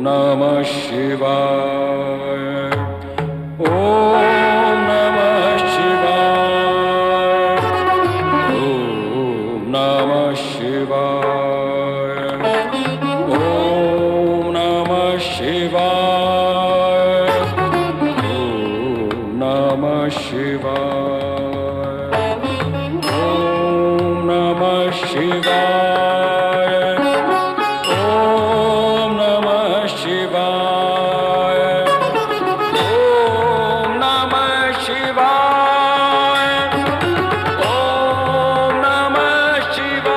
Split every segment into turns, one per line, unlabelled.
नमः शिवाय। ओम नमः शिवाय। ओम नमः शिवाय। ओम नमः शिवाय। ओम नमः शिवाय। ओम नमः शिवाय। ओम नमः शिवाय। ओम नमः शिवाय। ओम नमः शिवाय।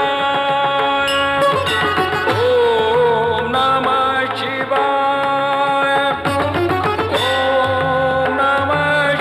ओम नमः शिवाय। ओम नमः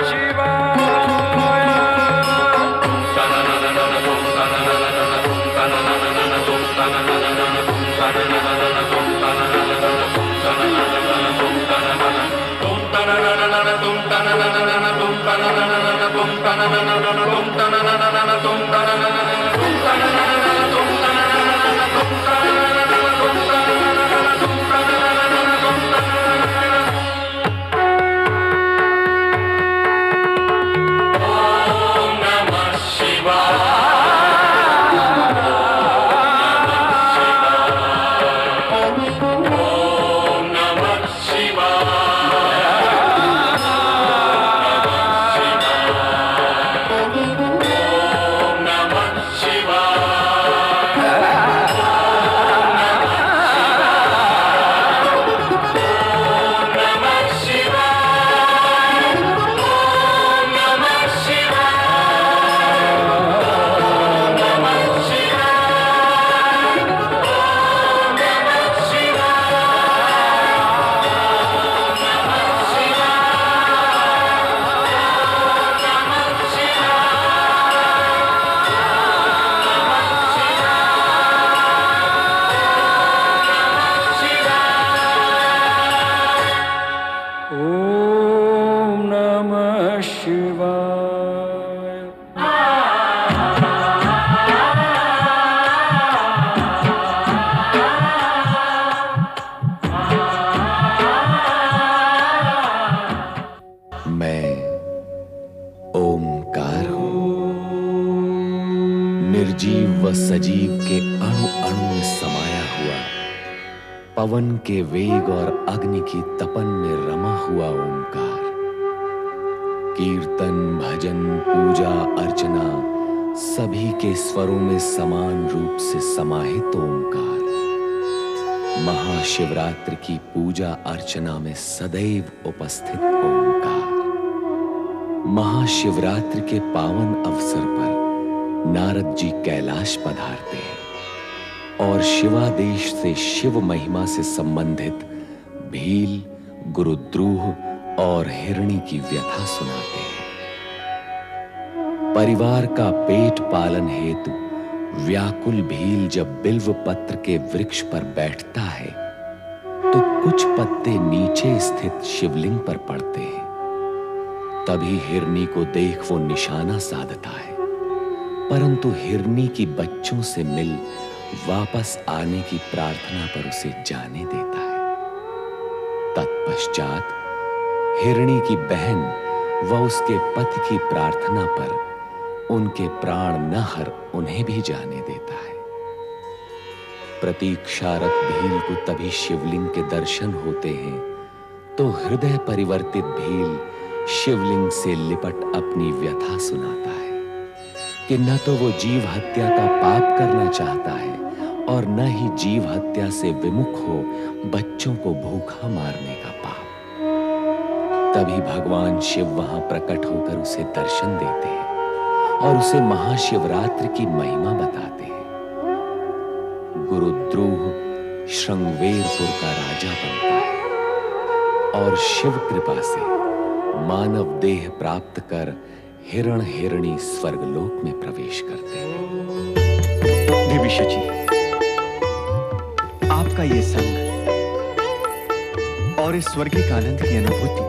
शिवाय। ओम नमः शिवाय।
मैं ओमकार हूं, निर्जीव व सजीव के अणु अणु में समाया हुआ, पवन के वेग और अग्नि की तपन में रमा हुआ ओमकार। कीर्तन, भजन, पूजा, अर्चना सभी के स्वरों में समान रूप से समाहित ओमकार। महाशिवरात्रि की पूजा अर्चना में सदैव उपस्थित ओमकार। महाशिवरात्रि के पावन अवसर पर नारद जी कैलाश पधारते हैं और शिवादेश से शिव महिमा से संबंधित भील, गुरुद्रोह और हिरणी की व्यथा सुनाते हैं। परिवार का पेट पालन हेतु व्याकुल भील जब बिल्व पत्र के वृक्ष पर बैठता है तो कुछ पत्ते नीचे स्थित शिवलिंग पर पड़ते हैं। तभी हिरणी को देख वो निशाना साधता है, परंतु हिरणी की बच्चों से मिल वापस आने की प्रार्थना पर उसे जाने देता है। तत्पश्चात हिरणी की बहन व उसके पति की प्रार्थना पर उनके प्राण न हर उन्हें भी जाने देता है। प्रतीक्षारत भील को तभी शिवलिंग के दर्शन होते हैं तो हृदय परिवर्तित भील शिवलिंग से लिपट अपनी व्यथा सुनाता है कि न तो वो जीव हत्या का पाप करना चाहता है और न ही जीव हत्या से विमुख हो बच्चों को भूखा मारने का पाप। तभी भगवान शिव वहां प्रकट होकर उसे दर्शन देते हैं और उसे महाशिवरात्रि की महिमा बताते हैं। गुरुद्रोह श्रृंगवेरपुर का राजा बनता है और शिव कृपा से मानव देह प्राप्त कर हिरण हिरणी स्वर्गलोक में प्रवेश करते हैं।
देवी शची, आपका ये संग और इस स्वर्गिक आनंद की अनुभूति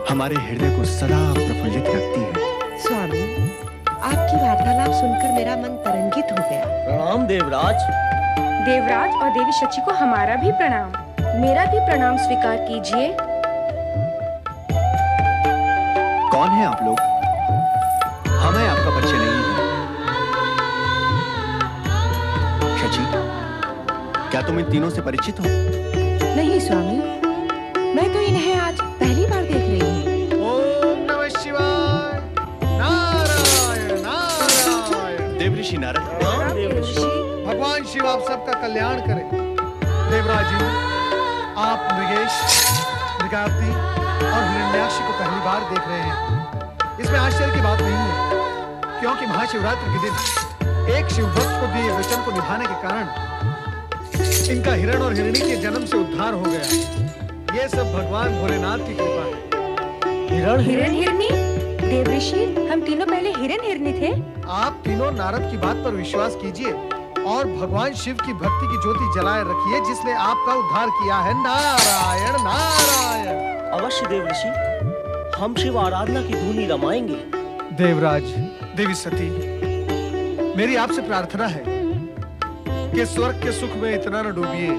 हमारे हृदय को सदा प्रफुल्लित रखती है।
स्वामी, आपकी वार्तालाप सुनकर मेरा मन तरंगित हो गया।
प्रणाम देवराज।
देवराज और देवी शची को हमारा भी प्रणाम।
मेरा भी प्रणाम स्वीकार कीजिए।
कौन है आप लोग? हमें आपका परिचय नहीं है। शची, क्या तुम इन तीनों से परिचित हो?
नहीं स्वामी, मैं तो इन्हें आज पहली बार देख रही हूँ।
ओम नमः शिवाय। नारायण नारायण।
देवऋषि नारद,
भगवान शिव आप सबका कल्याण करें। देवराज जी, आप मृगेश, मृगावती और हिरण्याक्षी को पहली बार देख रहे हैं। इसमें आश्चर्य की बात नहीं है, क्योंकि महाशिवरात्रि के दिन एक शिव भक्त को दिए वचन को निभाने के कारण इनका हिरण और हिरणी के जन्म से उद्धार हो गया। ये सब भगवान भोलेनाथ की कृपा है।
हिरन हिरनी? देवऋषि, हम तीनों पहले हिरन हिरनी थे।
आप तीनों नारद की बात पर विश्वास कीजिए और भगवान शिव की भक्ति की ज्योति जलाए रखिए, जिसने आपका उद्धार किया है। नारायण नारायण।
अवश्य देवऋषि, हम शिव आराधना की धुनी रमाएंगे।
देवराज, देवी सती, मेरी आपसे प्रार्थना है कि स्वर्ग के सुख में इतना न डूबिए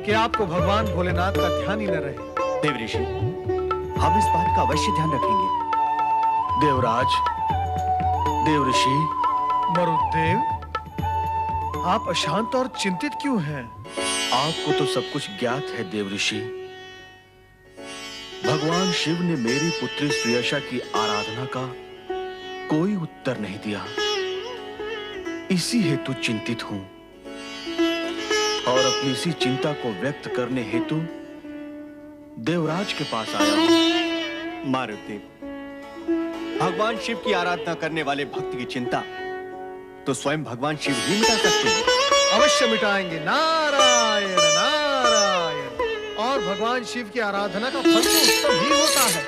कि आपको भगवान भोलेनाथ का ध्यान ही न रहे।
देवऋषि, हम इस बात का अवश्य ध्यान रखेंगे।
देवराज, देवऋषि, मरुदेव, आप अशांत और चिंतित क्यों हैं?
आपको तो सब कुछ ज्ञात है देवऋषि। भगवान शिव ने मेरी पुत्री सुयशा की आराधना का कोई उत्तर नहीं दिया, इसी हेतु चिंतित हूं और अपनी इसी चिंता को व्यक्त करने हेतु देवराज के पास आया हूं।
मारुदेव, भगवान शिव की आराधना करने वाले भक्त की चिंता तो स्वयं भगवान शिव ही मिटा सकते हैं।
अवश्य मिटाएंगे। नारायण नारायण। और भगवान शिव की आराधना का फल तो उत्तम ही होता है।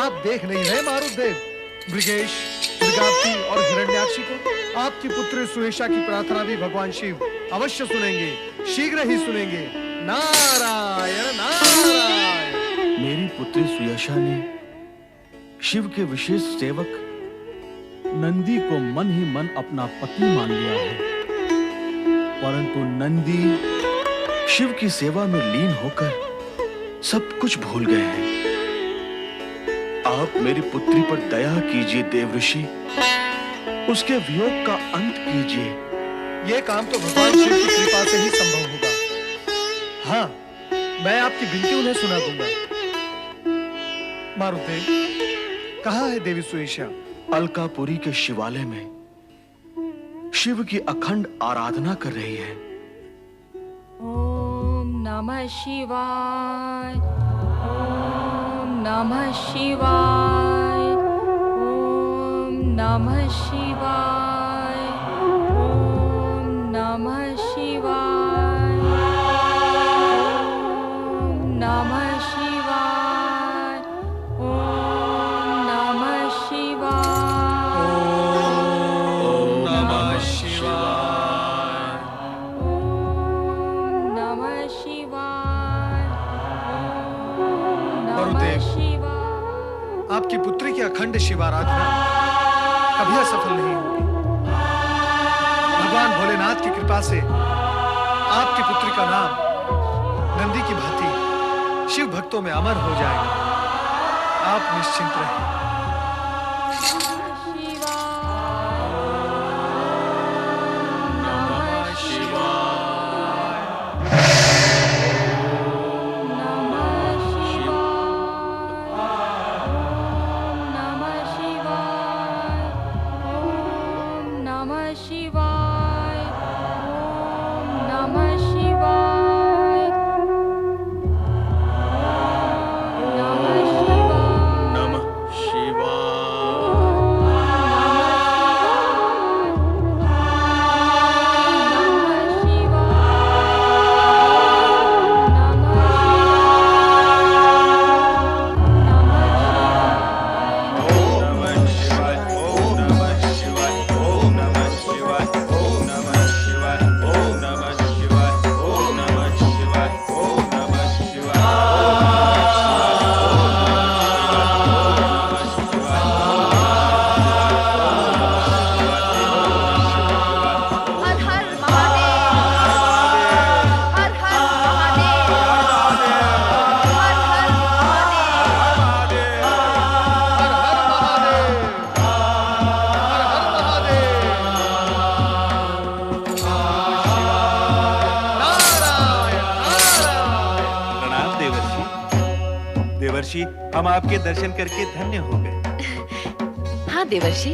आप देख नहीं रहे मारुदेव, मृगेश, मृगावती और हिरण्याक्षी को आपकी पुत्री सुयशा की प्रार्थना भी भगवान शिव अवश्य सुनेंगे, शीघ्र ही सुनेंगे। नारायण नारायण।
मेरी पुत्री सुयशा ने शिव के विशेष सेवक नंदी को मन ही मन अपना पति मान लिया है, परंतु नंदी शिव की सेवा में लीन होकर सब कुछ भूल गए हैं। आप मेरी पुत्री पर दया कीजिए देवऋषि, उसके वियोग का अंत कीजिए।
ये काम तो भगवान शिव की कृपा से ही संभव होगा। हाँ, मैं आपकी विनती उन्हें सुना दूंगा। मारुदेव, कहाँ है देवी सुयशा?
अलकापुरी के शिवालय में शिव की अखंड आराधना कर रही है।
ओम नमः शिवाय। ओम नमः शिवाय। ओम नमः शिवाय। ओम नमः शिवाय। ओम नमः शिवाय। ओम नमः शिवाय।
ओम नमः शिवाय।
ओम नमः शिवाय। ओम नमः
गुरुदेव,
शिवाय।
आपकी पुत्री की अखंड शिवाराधना कभी असफल नहीं होगी। भगवान भोलेनाथ की कृपा से आपकी पुत्री का नाम नंदी की भांति शिव भक्तों में अमर हो जाएगा। आप निश्चिंत रहें।
नमः शिवाय।
देवर्षि, हम आपके दर्शन करके धन्य हो गए।
हाँ देवर्षि,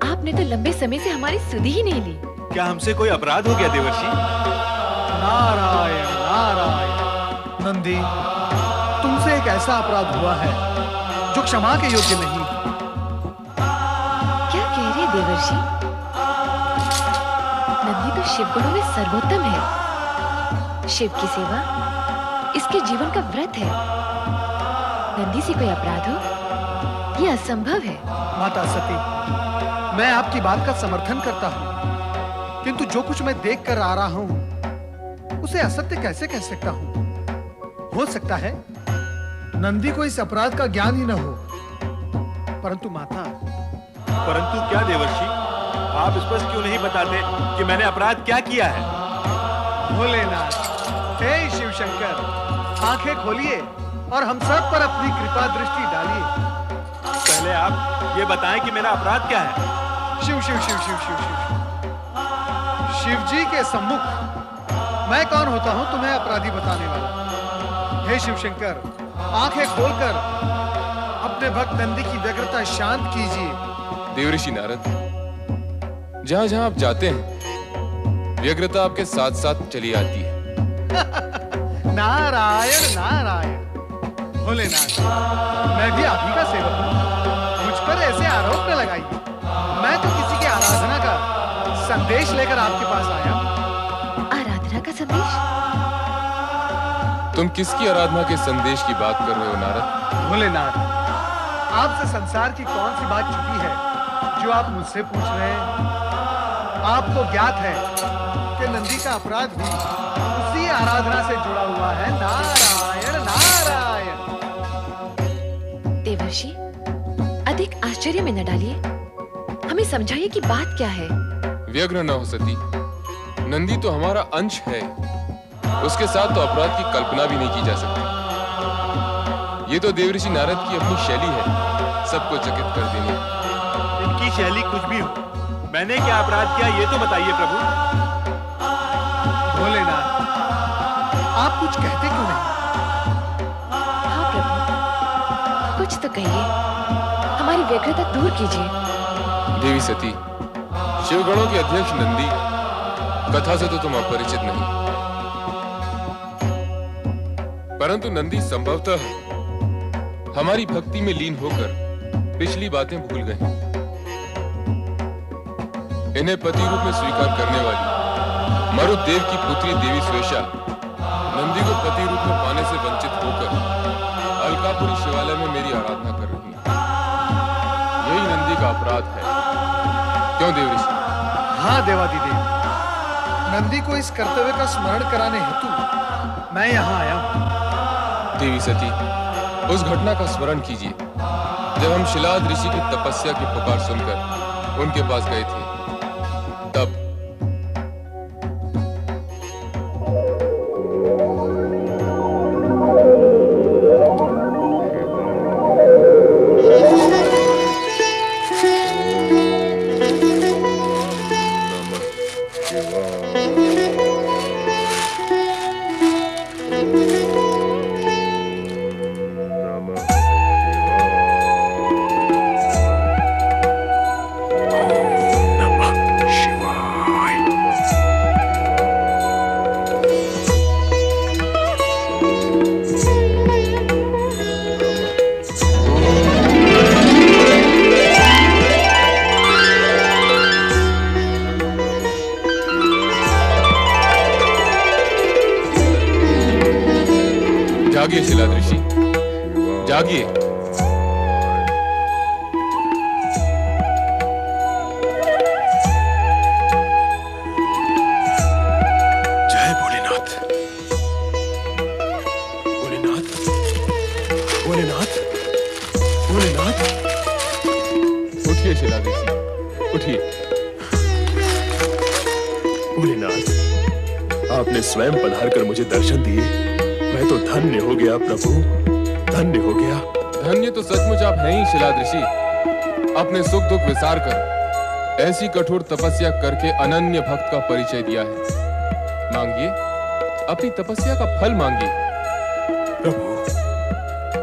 आपने तो लंबे समय से हमारी सुधि ही नहीं ली।
क्या हमसे कोई अपराध हो गया देवर्षि?
नारायण नारायण। नंदी, तुमसे एक ऐसा अपराध हुआ है जो क्षमा के योग्य नहीं।
क्या कह रहे देवर्षि? नंदी तो शिवगुणों में सर्वोत्तम है। शिव की सेवा इसके जीवन का व्रत है। नंदी से कोई अपराध हो, यह असंभव है।
माता सती, मैं आपकी बात का समर्थन करता हूँ, किंतु जो कुछ मैं देख कर आ रहा हूँ उसे असत्य कैसे कह सकता हूँ? हो सकता है नंदी को इस अपराध का ज्ञान ही न हो, परंतु माता।
परंतु क्या देवर्षि, आप स्पष्ट क्यों नहीं बताते कि मैंने अपराध क्या किया है?
भोलेनाथ, हे शिव शंकर, आंखें खोलिए और हम सब पर अपनी कृपा दृष्टि डालिए।
पहले आप ये बताएं कि मेरा अपराध क्या है।
शिव शिव शिव शिव शिव शिव शिव जी के सम्मुख मैं कौन होता हूं तुम्हें अपराधी बताने वाला? हे शिव शंकर, आंखें खोलकर अपने भक्त नंदी की व्यग्रता शांत कीजिए।
देवर्षि नारद, जहां जहां आप जाते हैं व्यग्रता आपके साथ साथ चली आती है।
नारायण नारायण। भोलेनाथ, मैं भी आप ही का सेवक हूं, मुझ पर ऐसे आरोप न लगाइए। मैं तो किसी की आराधना का संदेश लेकर आपके पास आया।
आराधना का संदेश?
तुम किसकी आराधना के संदेश की बात कर रहे हो नारद?
भोलेनाथ, आपसे संसार की कौन सी बात छुपी है जो आप मुझसे पूछ रहे हैं? आपको ज्ञात है कि नंदी का अपराध भी उसी आराधना से जुड़ा हुआ है। नारायण नारायण।
देवर्षि, अधिक आश्चर्य में न डालिए, हमें समझाइए कि बात क्या है।
व्यग्र न हो सती, नंदी तो हमारा अंश है, उसके साथ तो अपराध की कल्पना भी नहीं की जा सकती। ये तो देवर्षि नारद की अपनी शैली है सबको चकित कर देने।
इनकी शैली कुछ भी हो, मैंने क्या अपराध किया ये तो बताइए प्रभु।
भोलेनाथ, आप कुछ कहते क्यों नहीं?
हाँ प्रभु, कुछ तो कहिए, हमारी व्यग्रता दूर कीजिए।
देवी सती, शिवगणों के अध्यक्ष नंदी कथा से तो तुम अपरिचित नहीं, परंतु नंदी संभवतः हमारी भक्ति में लीन होकर पिछली बातें भूल गए। इन्हें पति रूप में स्वीकार करने वाली मरुदेव की पुत्री देवी स्वेशा नंदी को पति रूप में पाने से वंचित होकर अलकापुरी शिवालय में मेरी आराधना कर रही है। यही नंदी का अपराध है, क्यों देवऋषि?
हाँ देवादिदेव, नंदी को इस कर्तव्य का स्मरण कराने हेतु मैं यहाँ आया हूँ।
देवी सती, उस घटना का स्मरण कीजिए जब हम शिलाद ऋषि की तपस्या की पुकार सुनकर उनके पास गए थे। तब जागिए शिलाद ऋषि, जागिए।
जय भोलेनाथ। भोलेनाथ, भोलेनाथ, भोलेनाथ।
उठिए शिलाद ऋषि, उठिए।
भोलेनाथ, आपने स्वयं पधार कर मुझे दर्शन दिए। मैं तो धन्य हो गया प्रभु, धन्य हो गया।
धन्य तो सचमुच आप हैं ही शिलाद ऋषि। अपने सुख दुख विसार कर ऐसी कठोर तपस्या करके अनन्य भक्त का परिचय दिया है। मांगिए, अपनी तपस्या का फल मांगिए।
प्रभु,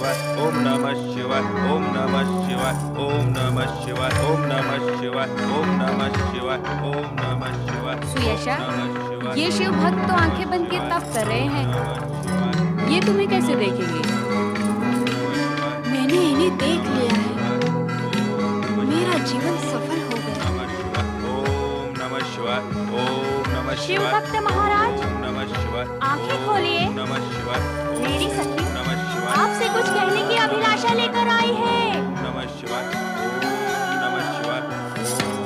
शिवाय ओम नमः शिवाय ओम नमः शिवाय ओम नमः शिवाय ओम नमः शिवाय ओम नमः शिवाय ओम नमः शिवाय।
सुयशा, ये शिव भक्त तो आंखें बंद के तप कर रहे हैं, ये तुम्हें कैसे देखेंगे?
मैंने इन्हें देख लिया है, मेरा जीवन सफल हो गया।
ओम नमः शिवाय ओम नमः
शिव
शिवाय
भक्त महाराज,
ओम नमः शिवाय
आंखें खोलिए।
ओम नमः शिवाय
मेरी सखी
नमः शिवाय
आपसे कुछ कहने की अभिलाषा लेकर आई है।
नमः शिवाय ओम नमः शिवाय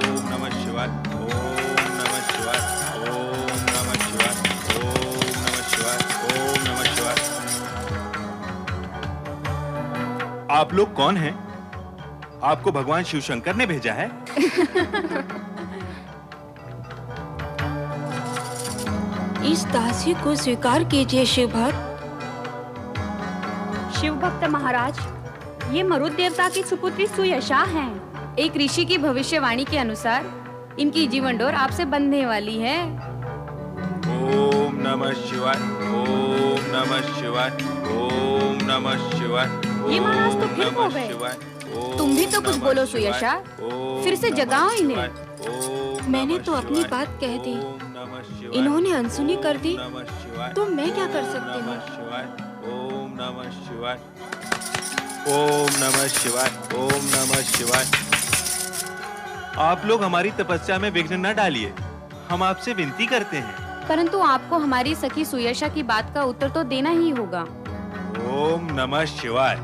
ओम नमः शिवाय ओम नमः शिवाय ओम नमः शिवाय ओम नमः शिवाय ओम नमः शिवाय। आप लोग कौन हैं? आपको भगवान शिव शंकर ने भेजा है?
इस दासी को स्वीकार कीजिए शिव भक्त।
शिव भक्त महाराज, ये मरुत देवता की सुपुत्री सुयशा हैं। एक ऋषि की भविष्यवाणी के अनुसार इनकी जीवन डोर आपसे बंधने वाली है।
ओम नमः शिवाय ओम नमः शिवाय ओम नमः शिवाय।
ये महाराज तो फिर हो गए। तुम भी तो कुछ बोलो सुयशा, फिर से जगाओ इन्हें।
मैंने तो अपनी बात कह दी, इन्होंने अनसुनी कर दी, तो मैं क्या कर सकती हूँ?
ओम नमः शिवाय ओम नमः शिवाय ओम नमः शिवाय। आप लोग हमारी तपस्या में विघ्न न डालिए, हम आपसे विनती करते हैं।
परंतु आपको हमारी सखी सुयशा की बात का उत्तर तो देना ही होगा।
ओम नमः शिवाय।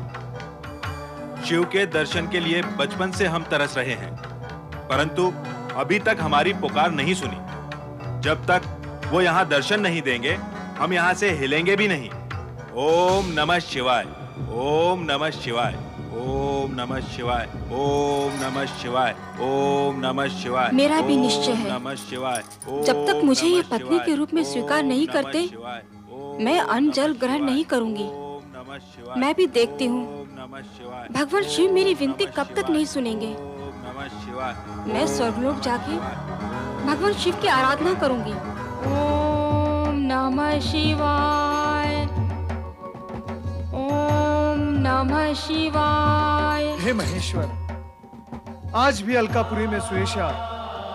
शिव के दर्शन के लिए बचपन से हम तरस रहे हैं, परंतु अभी तक हमारी पुकार नहीं सुनी। जब तक वो यहाँ दर्शन नहीं देंगे, हम यहाँ से हिलेंगे भी नहीं। ओम नमः शिवाय ओम नमः शिवाय ओम नमः शिवाय ओम नमः शिवाय ओम नमः शिवाय।
मेरा भी निश्चय है,
नमः शिवाय।
जब तक मुझे ये पत्नी के रूप में स्वीकार नहीं करते, मैं अन्न जल ग्रहण नहीं करूंगी। मैं भी देखती हूँ भगवान शिव मेरी विनती कब तक नहीं सुनेंगे। मैं स्वर्गलोक जाके भगवान शिव की आराधना करूंगी। ओम नमः शिवाय ओम नमः शिवाय।
हे महेश्वर, आज भी अलकापुरी में सुयशा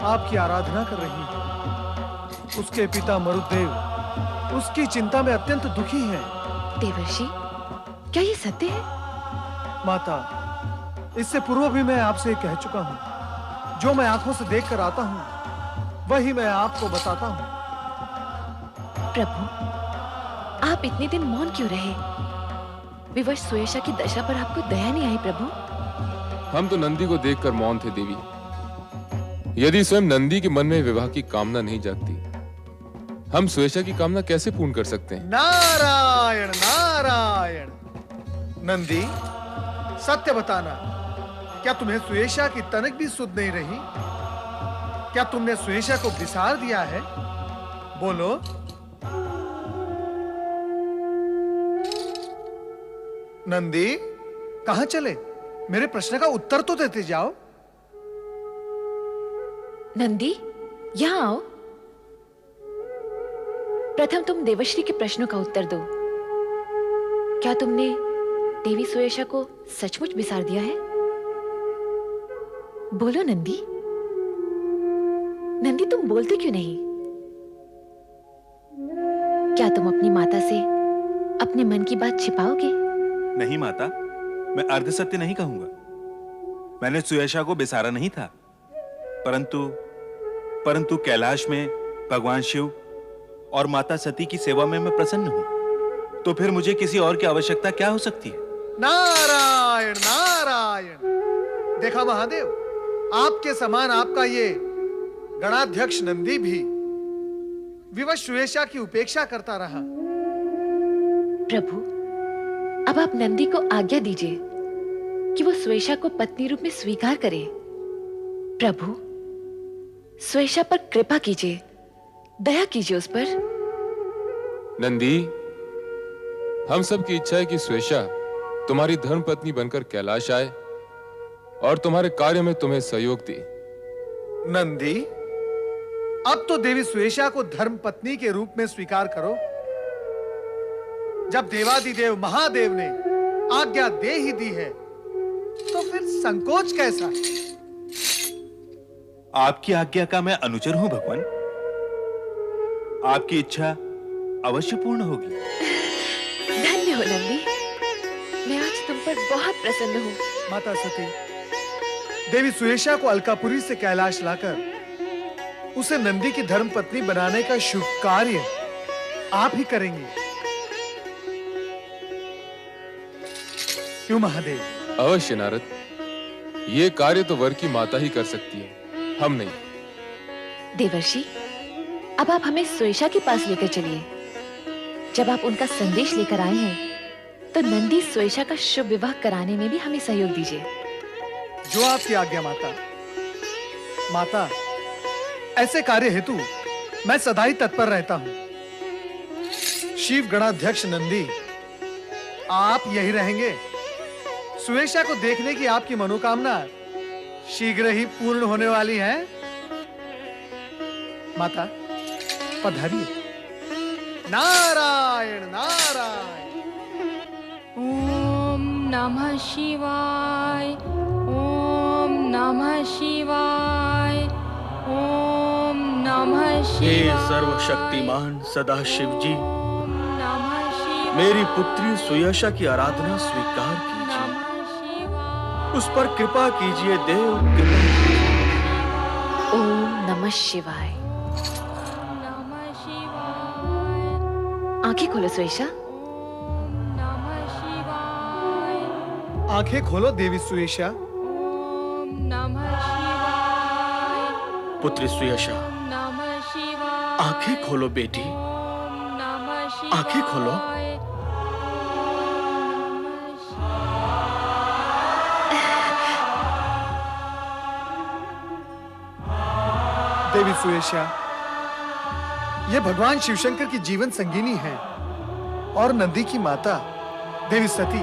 आपकी आराधना कर रही है। उसके पिता मरुदेव उसकी चिंता में अत्यंत दुखी हैं।
देवर्षि, क्या ये सत्य है?
माता, इससे पूर्व भी मैं आपसे कह चुका हूँ, जो मैं आंखों से देख कर आता हूँ वही मैं आपको बताता हूँ।
प्रभु, आप इतने दिन मौन क्यों रहे? विवश सुयशा की दशा पर आपको दया नहीं आई प्रभु?
हम तो नंदी को देखकर मौन थे देवी। यदि स्वयं नंदी के मन में विवाह की कामना नहीं जागती, हम सुयशा की कामना कैसे पूर्ण कर सकते हैं?
नारायण नारायण। नंदी, सत्य बताना, क्या तुम्हें सुयशा की तनक भी सुध नहीं रही? क्या तुमने सुयशा को बिसार दिया है? बोलो। नंदी, कहां चले? मेरे प्रश्न का उत्तर तो देते जाओ।
नंदी, यहाँ आओ। प्रथम तुम देवश्री के प्रश्नों का उत्तर दो। क्या तुमने देवी सुयशा को सचमुच बिसार दिया है? बोलो नंदी। नंदी, तुम बोलते क्यों नहीं? क्या तुम अपनी माता से अपने मन की बात छिपाओगे?
नहीं माता, मैं अर्ध सत्य नहीं कहूंगा। मैंने सुयशा को बिसारा नहीं था, परंतु कैलाश में भगवान शिव और माता सती की सेवा में मैं प्रसन्न हूं, तो फिर मुझे किसी और की आवश्यकता क्या हो सकती है?
नारायण नारायण। देखा महादेव, आपके समान आपका ये गणाध्यक्ष नंदी भी विवश सुयशा की उपेक्षा करता रहा।
प्रभु, अब आप नंदी को आज्ञा दीजिए कि वो सुयशा को पत्नी रूप में स्वीकार करे। प्रभु, सुयशा पर कृपा कीजिए, दया कीजिए उस पर।
नंदी, हम सब की इच्छा है कि सुयशा तुम्हारी धर्म पत्नी बनकर कैलाश आए और तुम्हारे कार्य में तुम्हें सहयोग दे।
नंदी, अब तो देवी सुयशा को धर्म पत्नी के रूप में स्वीकार करो। जब देवादिदेव महादेव ने आज्ञा दे ही दी है, तो फिर संकोच कैसा?
आपकी आज्ञा का मैं अनुचर हूं भगवान। आपकी इच्छा अवश्य पूर्ण होगी।
धन्य हो नंदी, मैं आज तुम पर बहुत प्रसन्न हूँ।
माता सती, देवी सुयेशा को अलकापुरी से कैलाश लाकर उसे नंदी की धर्म पत्नी बनाने का शुभ कार्य आप ही करेंगे, क्यों महादेव?
अवश्य नारद, ये कार्य तो वर की माता ही कर सकती है, हम नहीं।
देवर्षि, अब आप हमें सुयेशा के पास लेकर चलिए। जब आप उनका संदेश लेकर आए हैं, तो नंदी सुयेशा का शुभ विवाह कराने में भी हमें सहयोग दीजिए।
जो आपकी आज्ञा माता। माता, ऐसे कार्य हेतु मैं सदा ही तत्पर रहता हूं। शिव गणाध्यक्ष नंदी, आप यही रहेंगे? सुयेशा को देखने की आपकी मनोकामना शीघ्र ही पूर्ण होने वाली है। माता, पधारिए। नारायण नारायण।
ओम नमः शिवाय, ओम नमः शिवाय, ओम नमः
हे
शिवाय।
सर्वशक्तिमान सदाशिव जी,
नमः शिवाय।
मेरी पुत्री सुयशा की आराधना स्वीकार कीजिए। उस पर कृपा कीजिए देव, कृपा कीजिए।
ओम नमः शिवाय।
नमः शिवाय।
आंखें खोलो सुयेशा।
नमः शिवाय।
आंखें खोलो देवी सुयेशा।
ओम नमः शिवाय।
पुत्री सुयशा,
नमः शिवाय।
आंखें खोलो बेटी,
नमः शिवाय।
आंखें खोलो।
देवी सुयेशा, ये भगवान शिवशंकर की जीवन संगिनी है और नंदी की माता देवी सती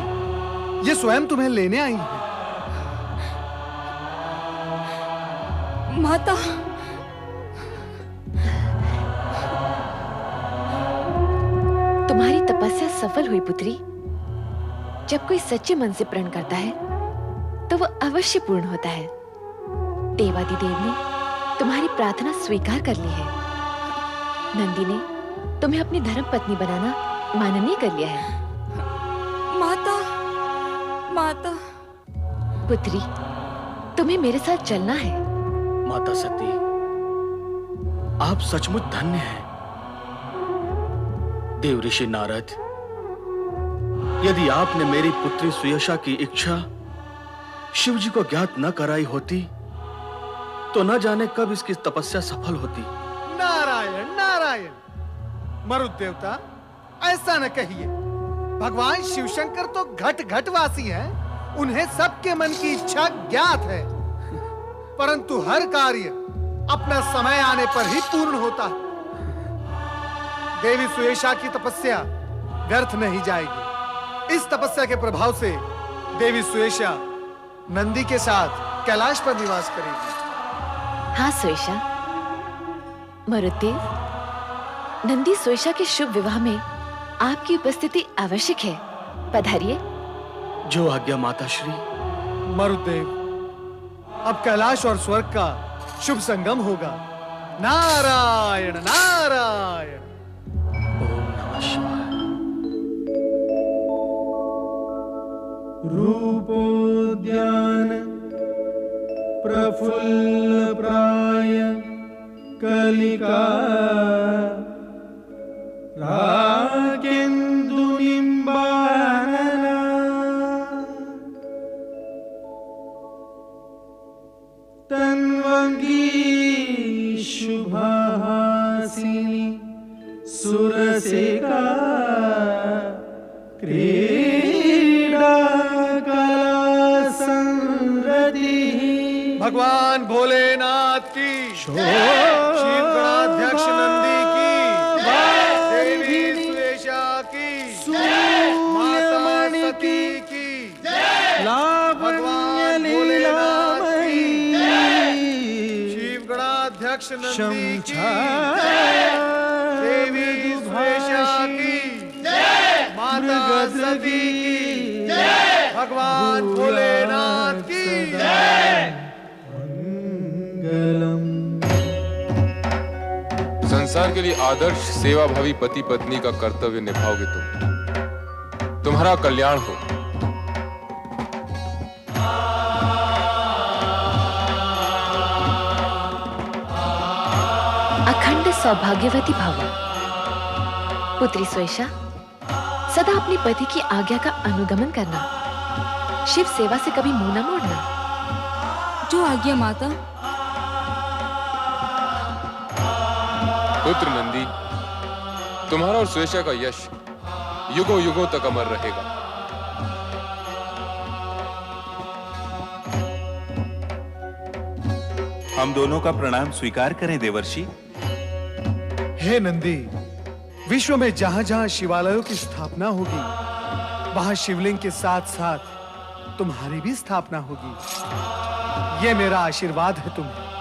ये स्वयं तुम्हें लेने आई है।
माता,
तुम्हारी तपस्या सफल हुई पुत्री। जब कोई सच्चे मन से प्रण करता है तो वो अवश्य पूर्ण होता है। देवादिदेव ने तुम्हारी प्रार्थना स्वीकार कर ली है। नंदी ने तुम्हें अपनी धर्म पत्नी बनाना माननीय कर लिया है।
माता, माता।
पुत्री, तुम्हें मेरे साथ चलना है।
माता सती, आप सचमुच धन्य हैं। देव ऋषि नारद, यदि आपने मेरी पुत्री सुयशा की इच्छा शिव जी को ज्ञात न कराई होती, तो न जाने कब इसकी तपस्या सफल होती।
नारायण नारायण। मरुत देवता, ऐसा न कहिए। भगवान शिवशंकर तो घट घट वासी हैं। उन्हें सबके मन की इच्छा ज्ञात है, परंतु हर कार्य अपना समय आने पर ही पूर्ण होता है। देवी सुयशा की तपस्या व्यर्थ नहीं जाएगी। इस तपस्या के प्रभाव से देवी सुयशा नंदी के साथ कैलाश पर निवास करेगी।
हाँ सुयशा। मरुदेव, नंदी सुयशा के शुभ विवाह में आपकी उपस्थिति आवश्यक है। पधारिए।
जो आज्ञा माता श्री।
मरुदेव, अब कैलाश और स्वर्ग का शुभ संगम होगा। नारायण नारायण।
ओम नमः शिवाय।
रूपोद्यान प्रफुल्ल प्राय कलिका राकेन्दुनिम्बानना तन्वंगी शुभहासिनी सुरसेका क्रीडा कला संरति।
भगवान भोलेनाथ की, शिव गणाध्यक्ष नंदी की, देवी सुयशा की, माता सती की, भगवान भोलेनाथ की, शिव गणाध्यक्ष नंदी की, देवी सुयशा की, माता सती की। भगवान भोलेनाथ की जय।
संसार के लिए आदर्श सेवाभावी पति पत्नी का कर्तव्य निभाओगे तुम, तुम्हारा कल्याण हो।
अखंड सौभाग्यवती भव। पुत्री स्वेशा, सदा अपने पति की आज्ञा का अनुगमन करना, शिव सेवा से कभी मुंह न मोड़ना।
जो आज्ञा माता।
पुत्र नंदी, तुम्हारा और स्वेशा का यश युगों युगों तक अमर रहेगा।
हम दोनों का प्रणाम स्वीकार करें देवर्षि।
हे नंदी, विश्व में जहां-जहां शिवालयों की स्थापना होगी, वहां शिवलिंग के साथ-साथ तुम्हारी भी स्थापना होगी। ये मेरा आशीर्वाद है तुम्हें।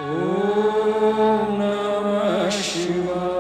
Om Namah Shivaya.